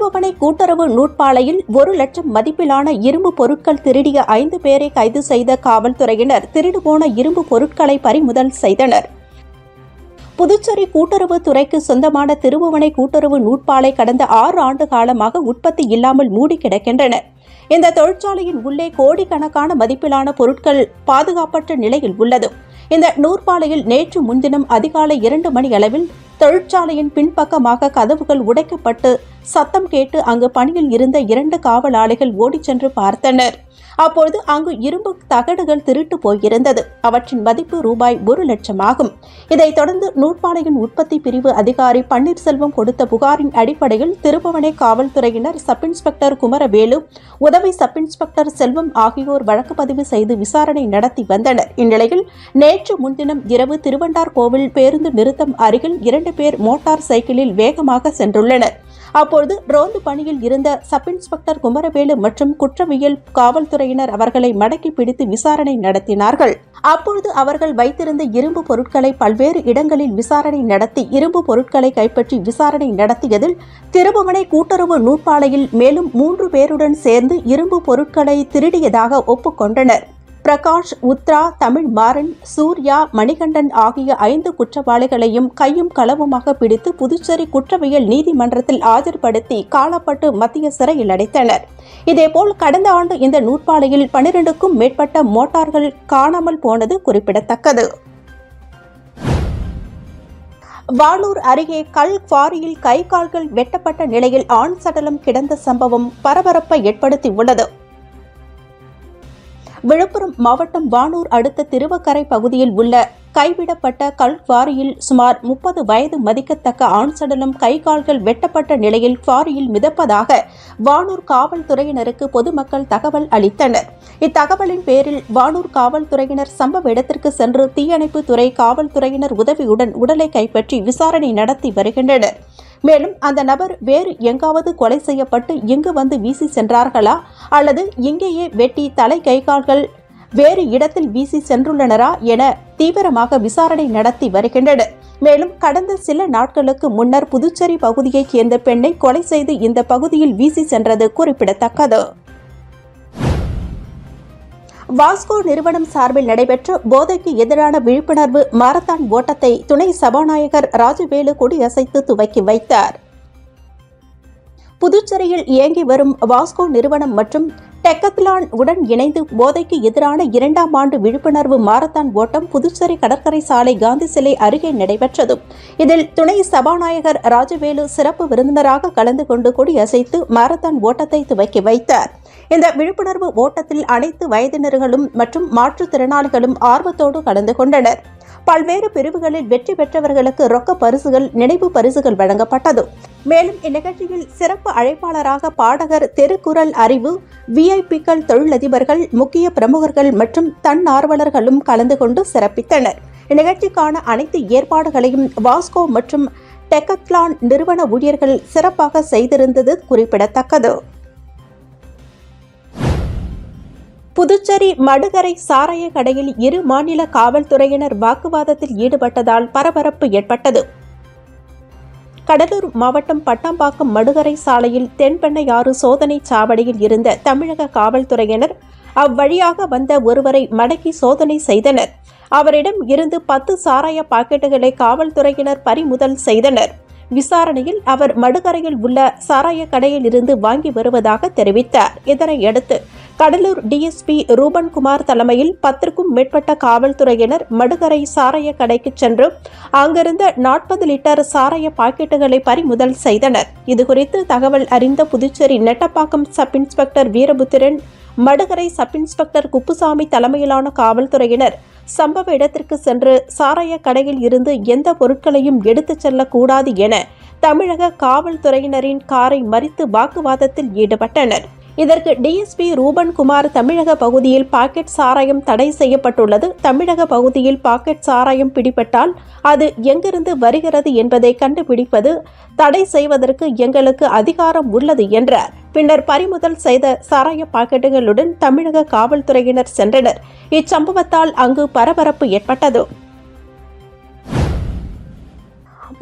திருபுவனை கூட்டுறவு நூற்பாலையில் 1 லட்சம் மதிப்பிலான இரும்பு பொருட்கள் திருடிய 5 பேரை கைது செய்த காவல்துறையினர் திருடு போன இரும்பு பொருட்களை பறிமுதல் செய்தனர். புதுச்சேரி கூட்டுறவு துறைக்கு சொந்தமான திருபுவனை கூட்டுறவு நூற்பாலை கடந்த 6 ஆண்டு காலமாக உற்பத்தி இல்லாமல் மூடி கிடக்கின்றன. இந்த தொழிற்சாலையின் உள்ளே கோடிக்கணக்கான மதிப்பிலான பொருட்கள் பாதுகாப்பற்ற நிலையில் உள்ளது. இந்த நூற்பாலையில் நேற்று முன்தினம் அதிகாலை 2 மணி அளவில் தொழிற்சாலையின் பின்பக்கமாக கதவுகள் உடைக்கப்பட்டு சத்தம் கேட்டு அங்கு பணியில் இருந்த 2 காவலாளிகள் ஓடிச் சென்று பார்த்தனர். அப்போது அங்கு இரும்பு தகடுகள் திருட்டு போயிருந்தது. அவற்றின் மதிப்பு ரூபாய் 1 லட்சம் ஆகும். இதைத் தொடர்ந்து நூற்பாலையின் உற்பத்தி பிரிவு அதிகாரி பன்னீர்செல்வம் கொடுத்த புகாரின் அடிப்படையில் திருபுவனை காவல்துறையினர் சப் இன்ஸ்பெக்டர் குமரவேலு, உதவி சப் இன்ஸ்பெக்டர் செல்வம் ஆகியோர் வழக்கு பதிவு செய்து விசாரணை நடத்தி வந்தனர். இந்நிலையில் நேற்று முன்தினம் இரவு திருவண்டார் கோவில் பேருந்து நிறுத்தம் அருகில் 2 பேர் மோட்டார் சைக்கிளில் வேகமாக சென்றுள்ளனர். அப்போது ரோந்து பணியில் இருந்த சப் இன்ஸ்பெக்டர் குமரவேலு மற்றும் குற்றவியல் காவல்துறையினர் அவர்களை மடக்கி பிடித்து விசாரணை நடத்தினார்கள். அப்போது அவர்கள் வைத்திருந்த இரும்பு பொருட்களை பல்வேறு இடங்களில் விசாரணை நடத்தி இரும்பு பொருட்களை கைப்பற்றி விசாரணை நடத்தியதில் திருபுவனை கூட்டுறவு நூற்பாலையில் மேலும் 3 பேருடன் சேர்ந்து இரும்பு பொருட்களை திருடியதாக ஒப்புக்கொண்டனர். பிரகாஷ், உத்ரா, தமிழ் மாறன், சூர்யா, மணிகண்டன் ஆகிய 5 குற்றவாளிகளையும் கையும் களவுமாக பிடித்து புதுச்சேரி குற்றவியல் நீதிமன்றத்தில் ஆஜர்படுத்தி காலப்பட்டு மத்திய சிறையில் அடைத்தனர். இதேபோல் கடந்த ஆண்டு இந்த நூற்பாலையில் 12க்கும் மேற்பட்ட மோட்டார்கள் காணாமல் போனது குறிப்பிடத்தக்கது. வானூர் அருகே கல் குவாரியில் கை கால்கள் வெட்டப்பட்ட நிலையில் ஆண் சடலம் கிடந்த சம்பவம் பரபரப்பை ஏற்படுத்தியுள்ளது. விழுப்புரம் மாவட்டம் வானூர் அடுத்த திருவக்கரை பகுதியில் உள்ள கைவிடப்பட்ட கல் குவாரியில் சுமார் 30 வயது மதிக்கத்தக்க ஆண் சடலம் கை கால்கள் வெட்டப்பட்ட நிலையில் குவாரியில் மிதப்பதாக வானூர் காவல்துறையினருக்கு பொதுமக்கள் தகவல் அளித்தனர். இத்தகவலின் பேரில் வானூர் காவல்துறையினர் சம்பவ இடத்திற்கு சென்று தீயணைப்பு துறை காவல்துறையினர் உதவியுடன் உடலை கைப்பற்றி விசாரணை நடத்தி வருகின்றனர். மேலும் அந்த நபர் வேறு எங்காவது கொலை செய்யப்பட்டு இங்கு வந்து வீசி சென்றார்களா அல்லது இங்கேயே வெட்டி தலை கை கால்கள் வேறு இடத்தில் வீசி சென்றுள்ளனரா என தீவிரமாக விசாரணை நடத்தி வருகின்றனர். மேலும் கடந்த சில நாட்களுக்கு முன்னர் புதுச்சேரி பகுதியைச் சேர்ந்த பெண்ணை கொலை செய்து இந்த பகுதியில் வீசி சென்றது குறிப்பிடத்தக்கது. வாஸ்கோ நிறுவனம் சார்பில் நடைபெற்ற போதைக்கு எதிரான விழிப்புணர்வு மாரத்தான் ஓட்டத்தை துணை சபாநாயகர் ராஜவேலு கொடியசைத்து துவக்கி வைத்தார். புதுச்சேரியில் இயங்கி வரும் வாஸ்கோ நிறுவனம் மற்றும் டெக்கத்லான் உடன் இணைந்து போதைக்கு எதிரான 2ஆம் ஆண்டு விழிப்புணர்வு மாரத்தான் ஓட்டம் புதுச்சேரி கடற்கரை சாலை காந்தி சிலை அருகே நடைபெற்றது. இதில் துணை சபாநாயகர் ராஜவேலு சிறப்பு விருந்தினராக கலந்து கொண்டு கொடியசைத்து மாரத்தான் ஓட்டத்தை துவக்கி வைத்தார். இந்த விழிப்புணர்வு ஓட்டத்தில் அனைத்து வயதினர்களும் மற்றும் மாற்றுத்திறனாளிகளும் ஆர்வத்தோடு கலந்து கொண்டனர். பல்வேறு பிரிவுகளில் வெற்றி பெற்றவர்களுக்கு ரொக்க பரிசுகள், நினைவு பரிசுகள் வழங்கப்பட்டது. மேலும் இந்நிகழ்ச்சியில் சிறப்பு அழைப்பாளராக பாடகர், தெருக்குறள் அறிவு, விஐபிக்கள், தொழிலதிபர்கள், முக்கிய பிரமுகர்கள் மற்றும் தன்னார்வலர்களும் கலந்து கொண்டு சிறப்பித்தனர். இந்நிகழ்ச்சிக்கான அனைத்து ஏற்பாடுகளையும் வாஸ்கோ மற்றும் டெக்கத்லான் நிறுவன ஊழியர்கள் சிறப்பாக செய்திருந்தது குறிப்பிடத்தக்கது. புதுச்சேரி மடுகரை சாராய கடையில் 2 மாநில காவல்துறையினர் வாக்குவாதத்தில் ஈடுபட்டதால் பரபரப்பு ஏற்பட்டது. கடலூர் மாவட்டம் பட்டாம்பாக்கம் மடுகரை சாலையில் தென்பெண்ணையாறு சோதனை சாவடியில் இருந்த தமிழக காவல்துறையினர் அவ்வழியாக வந்த ஒருவரை மடக்கி சோதனை செய்தனர். அவரிடம் இருந்து 10 சாராய பாக்கெட்டுகளை காவல்துறையினர் பறிமுதல் செய்தனர். விசாரணையில் அவர் மடுகரையில் உள்ள சாராய கடையில் இருந்து வாங்கி வருவதாக தெரிவித்தார். இதனையடுத்து கடலூர் டிஎஸ்பி ரூபன்குமார் தலைமையில் 10க்கும் மேற்பட்ட காவல்துறையினர் மடுகரை சாராய கடைக்கு சென்று அங்கிருந்த 40 லிட்டர் சாராய பாக்கெட்டுகளை பறிமுதல் செய்தனர். இதுகுறித்து தகவல் அறிந்த Puducherry Nettapakkam sub inspector Veeraputhiran, Madukarai sub inspector Kuppusamy தலைமையிலான காவல்துறையினர் சம்பவ இடத்திற்கு சென்று சாராய கடையில் இருந்து எந்த பொருட்களையும் எடுத்துச் செல்லக்கூடாது என தமிழக காவல்துறையினரின் காரை மறித்து வாக்குவாதத்தில் ஈடுபட்டனர். இதற்கு டிஎஸ்பி ரூபன்குமார், தமிழக பகுதியில் பாக்கெட் சாராயம் தடை செய்யப்பட்டுள்ளது. தமிழக பகுதியில் பாக்கெட் சாராயம் பிடிபட்டால் அது எங்கிருந்து வருகிறது என்பதை கண்டுபிடிப்பது, தடை செய்வதற்கு எங்களுக்கு அதிகாரம் உள்ளது என்றார். பின்னர் பறிமுதல் செய்த சாராய பாக்கெட்டுகளுடன் தமிழக காவல்துறையினர் சென்றனர். இச்சம்பவத்தால் அங்கு பரபரப்பு ஏற்பட்டது.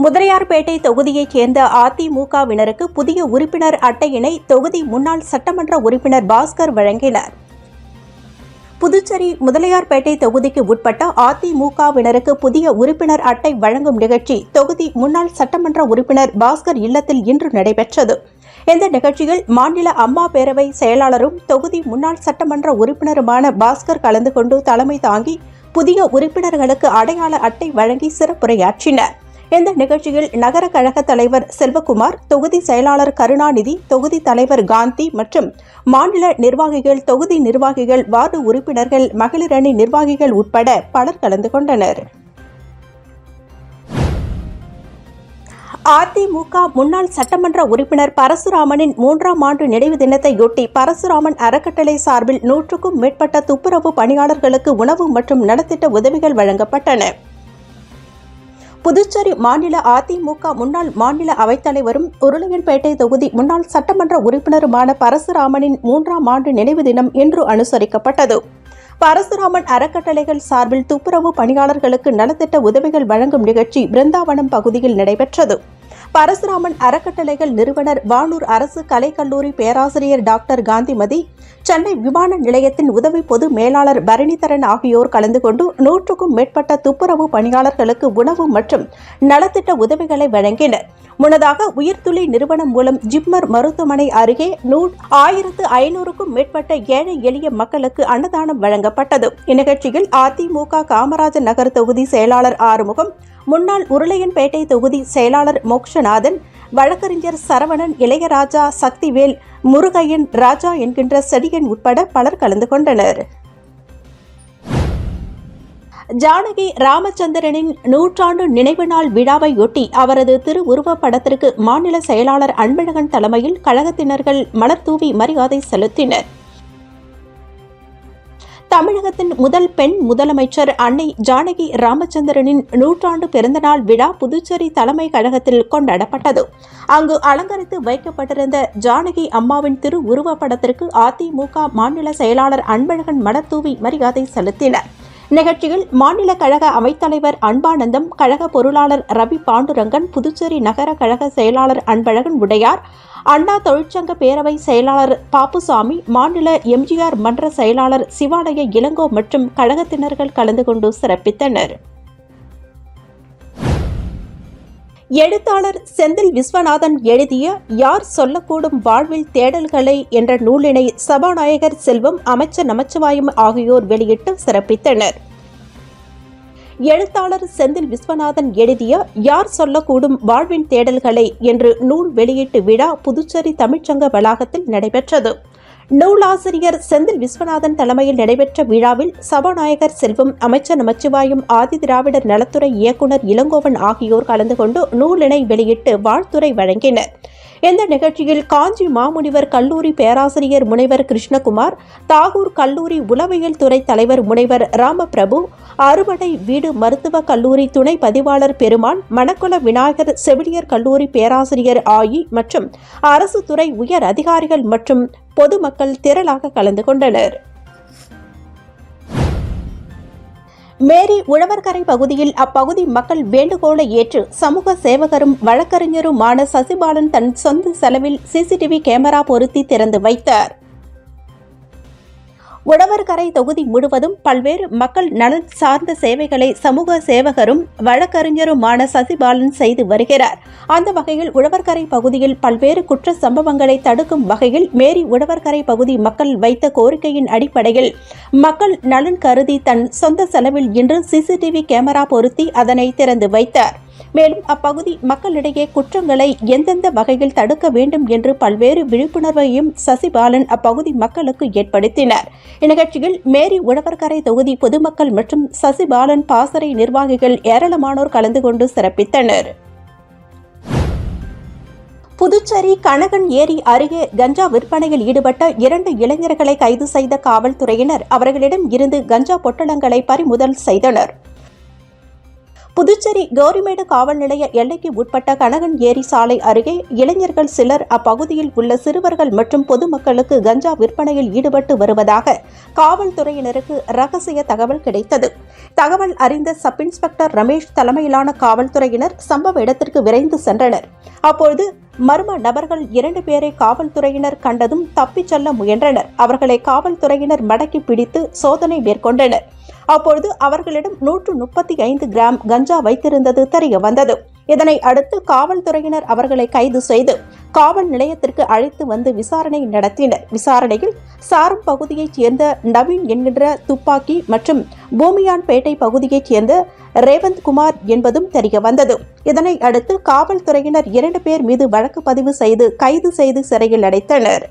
முதலியார்பேட்டை தொகுதியைச் சேர்ந்த அதிமுகவினருக்கு புதிய உறுப்பினர் அட்டையினை தொகுதி முன்னாள் சட்டமன்ற உறுப்பினர் பாஸ்கர் வழங்கினார். புதுச்சேரி முதலியார்பேட்டை தொகுதிக்கு உட்பட்ட அதிமுகவினருக்கு புதிய உறுப்பினர் அட்டை வழங்கும் நிகழ்ச்சி தொகுதி முன்னாள் சட்டமன்ற உறுப்பினர் பாஸ்கர் இல்லத்தில் இன்று நடைபெற்றது. இந்த நிகழ்ச்சியில் மாநில அம்மா பேரவை செயலாளரும் தொகுதி முன்னாள் சட்டமன்ற உறுப்பினருமான பாஸ்கர் கலந்து கொண்டு தலைமை தாங்கி புதிய உறுப்பினர்களுக்கு அடையாள அட்டை வழங்கி சிறப்புரையாற்றினார். இந்த நிகழ்ச்சியில் நகர கழக தலைவர் செல்வகுமார், தொகுதி செயலாளர் கருணாநிதி, தொகுதி தலைவர் காந்தி மற்றும் மாநில நிர்வாகிகள், தொகுதி நிர்வாகிகள், வார்டு உறுப்பினர்கள், மகளிர் அணி நிர்வாகிகள் உட்பட பலர் கலந்து கொண்டனர். அதிமுக முன்னாள் சட்டமன்ற உறுப்பினர் பரசுராமனின் 3ஆம் ஆண்டு நினைவு தினத்தையொட்டி பரசுராமன் அறக்கட்டளை சார்பில் 100க்கும் மேற்பட்ட துப்புரவு பணியாளர்களுக்கு உணவு மற்றும் நலத்திட்ட உதவிகள் வழங்கப்பட்டன. புதுச்சேரி மாநில அதிமுக முன்னாள் மாநில அவைத்தலைவரும் உருளையன்பேட்டை தொகுதி முன்னாள் சட்டமன்ற உறுப்பினருமான பரசுராமனின் 3ஆம் ஆண்டு நினைவு தினம் இன்று அனுசரிக்கப்பட்டது. பரசுராமன் அறக்கட்டளைகள் சார்பில் துப்புரவு பணியாளர்களுக்கு நலத்திட்ட உதவிகள் வழங்கும் நிகழ்ச்சி பிருந்தாவனம் பகுதியில் நடைபெற்றது. பரசுராமன் அறக்கட்டளைகள் நிறுவனர், வானூர் அரசு கலைக்கல்லூரி பேராசிரியர் டாக்டர் காந்திமதி, சென்னை விமான நிலையத்தின் உதவி பொது மேலாளர் பரணிதரன் ஆகியோர் கலந்து கொண்டு 100க்கும் மேற்பட்ட துப்புரவு பணியாளர்களுக்கு உணவு மற்றும் நலத்திட்ட உதவிகளை வழங்கினர். முன்னதாக உயிர்த்துளி நிறுவனம் மூலம் ஜிப்மர் மருத்துவமனை அருகே 1500க்கும் மேற்பட்ட ஏழை எளிய மக்களுக்கு அன்னதானம் வழங்கப்பட்டது. இந்நிகழ்ச்சியில் அதிமுக காமராஜர் நகர் தொகுதி செயலாளர் ஆறுமுகம், முன்னாள் உருளையன்பேட்டை தொகுதி செயலாளர் மோக்ஷநாதன், வழக்கறிஞர் சரவணன், இளையராஜா, சக்திவேல், முருகையன், ராஜா என்கின்ற செடியன் உட்பட பலர் கலந்து கொண்டனர். ஜானகி ராமச்சந்திரனின் 100ஆண்டு நினைவு நாள் விழாவையொட்டி அவரது திருவுருவப் படத்திற்கு மாநில செயலாளர் அன்பழகன் தலைமையில் கழகத்தினர்கள் மலர்தூவி மரியாதை செலுத்தினர். தமிழகத்தின் முதல் பெண் முதலமைச்சர் அன்னை ஜானகி ராமச்சந்திரனின் 100ஆண்டு பிறந்தநாள் விழா புதுச்சேரி தலைமை கழகத்தில் கொண்டாடப்பட்டது. அங்கு அலங்கரித்து வைக்கப்பட்டிருந்த ஜானகி அம்மாவின் திருவுருவப் படத்திற்கு அதிமுக மாநில செயலாளர் அன்பழகன் மலர்தூவி மரியாதை செலுத்தினார். நிகழ்ச்சியில் மாநில கழக அவைத்தலைவர் அன்பானந்தம், கழக பொருளாளர் ரவி பாண்டுரங்கன், புதுச்சேரி நகர கழக செயலாளர் அன்பழகன் உடையார், அண்ணா தொழிற்சங்க பேரவை செயலாளர் பாப்புசாமி, மாநில எம்ஜிஆர் மன்ற செயலாளர் சிவாலய இளங்கோ மற்றும் கழகத்தினர்கள் கலந்து கொண்டு சிறப்பித்தனர். எழுத்தாளர் செந்தில் விஸ்வநாதன் எழுதிய யார் சொல்லக்கூடும் வாழ்வில் தேடல்களை என்ற நூலினை சபாநாயகர் செல்வம், அமைச்சர் நமச்சிவாயம் ஆகியோர் வெளியிட்டு சிறப்பித்தனர். எழுத்தாளர் செந்தில் விஸ்வநாதன் எழுதிய யார் சொல்லக்கூடும் வாழ்வின் தேடல்களை என்று நூல் வெளியீட்டு விழா புதுச்சேரி தமிழ்ச்சங்க வளாகத்தில் நடைபெற்றது. நூலாசிரியர் செந்தில் விஸ்வநாதன் தலைமையில் நடைபெற்ற விழாவில் சபாநாயகர் செல்வம், அமைச்சர் நமச்சிவாயம், ஆதி திராவிடர் நலத்துறை இயக்குநர் இளங்கோவன் ஆகியோர் கலந்து கொண்டு நூலினை வெளியிட்டு வாழ்த்துரை வழங்கினர். இந்த நிகழ்ச்சியில் காஞ்சி மாமுனிவர் கல்லூரி பேராசிரியர் முனைவர் கிருஷ்ணகுமார், தாகூர் கல்லூரி உளவியல் துறை தலைவர் முனைவர் ராமபிரபு, அறுபடை வீடு மருத்துவக் கல்லூரி துணை பதிவாளர் பெருமாள், மணக்குள விநாயகர் செவிலியர் கல்லூரி பேராசிரியர் ஆயி மற்றும் அரசு துறை உயர் அதிகாரிகள் மற்றும் பொதுமக்கள் திரளாக கலந்து கொண்டனர். மேரி உழவர்கரை பகுதியில் அப்பகுதி மக்கள் வேண்டுகோளை ஏற்று சமூக சேவகரும் வழக்கறிஞருமான சசிபாலன் தன் சொந்த செலவில் சிசிடிவி கேமரா பொருத்தி திறந்து வைத்தார். உழவர்கரை தொகுதி முழுவதும் பல்வேறு மக்கள் நலன் சார்ந்த சேவைகளை சமூக சேவகரும் வழக்கறிஞருமான சசிபாலன் செய்து வருகிறார். அந்த வகையில் உழவர்கரை பகுதியில் பல்வேறு குற்ற சம்பவங்களை தடுக்கும் வகையில் மேரி உழவர்கரை பகுதி மக்கள் வைத்த கோரிக்கையின் அடிப்படையில் மக்கள் நலன் கருதி தன் சொந்த செலவில் இன்று சிசிடிவி கேமரா பொருத்தி அதனை திறந்து வைத்தார். மேலும் அப்பகுதி மக்களிடையே குற்றங்களை எந்தெந்த வகையில் தடுக்க வேண்டும் என்று பல்வேறு விழிப்புணர்வையும் சசிபாலன் அப்பகுதி மக்களுக்கு ஏற்படுத்தினார். இந்நிகழ்ச்சியில் மேரி உழவர்கரை தொகுதி பொதுமக்கள் மற்றும் சசிபாலன் பாசறை நிர்வாகிகள் ஏராளமானோர் கலந்து கொண்டு சிறப்பித்தனர். புதுச்சேரி கனகன் ஏரி அருகே கஞ்சா விற்பனையில் ஈடுபட்ட 2 இளைஞர்களை கைது செய்த காவல்துறையினர் அவர்களிடம் இருந்து கஞ்சா பொட்டலங்களை பறிமுதல் செய்தனர். புதுச்சேரி கௌரிமேடு காவல் நிலைய எல்லைக்கு உட்பட்ட கனகன் ஏரி சாலை அருகே இளைஞர்கள் சிலர் அப்பகுதியில் உள்ள சிறுவர்கள் மற்றும் பொதுமக்களுக்கு கஞ்சா விற்பனையில் ஈடுபட்டு வருவதாக காவல்துறையினருக்கு ரகசிய தகவல் கிடைத்தது. தகவல் அறிந்த சப் இன்ஸ்பெக்டர் ரமேஷ் தலைமையிலான காவல்துறையினர் சம்பவ இடத்திற்கு விரைந்து சென்றனர். அப்பொழுது மர்ம நபர்கள் 2 பேரை காவல்துறையினர் கண்டதும் தப்பிச் செல்ல முயன்றனர். அவர்களை காவல்துறையினர் மடக்கி பிடித்து சோதனை மேற்கொண்டனர். அப்பொழுது அவர்களிடம் 135 கிராம் கஞ்சா வைத்திருந்தது தெரிய வந்தது. இதனை அடுத்து காவல்துறையினர் அவர்களை கைது செய்து காவல் நிலையத்திற்கு அழைத்து வந்து விசாரணை நடத்தினர். விசாரணையில் சாரம் பகுதியைச் சேர்ந்த நவீன் என்கின்ற துப்பாக்கி மற்றும் பூமியான்பேட்டை பகுதியைச் சேர்ந்த ரேவந்த் குமார் என்பதும் தெரிய வந்தது. இதனை அடுத்து காவல்துறையினர் 2 பேர் மீது வழக்கு பதிவு செய்து கைது செய்து சிறையில் அடைத்தனர்.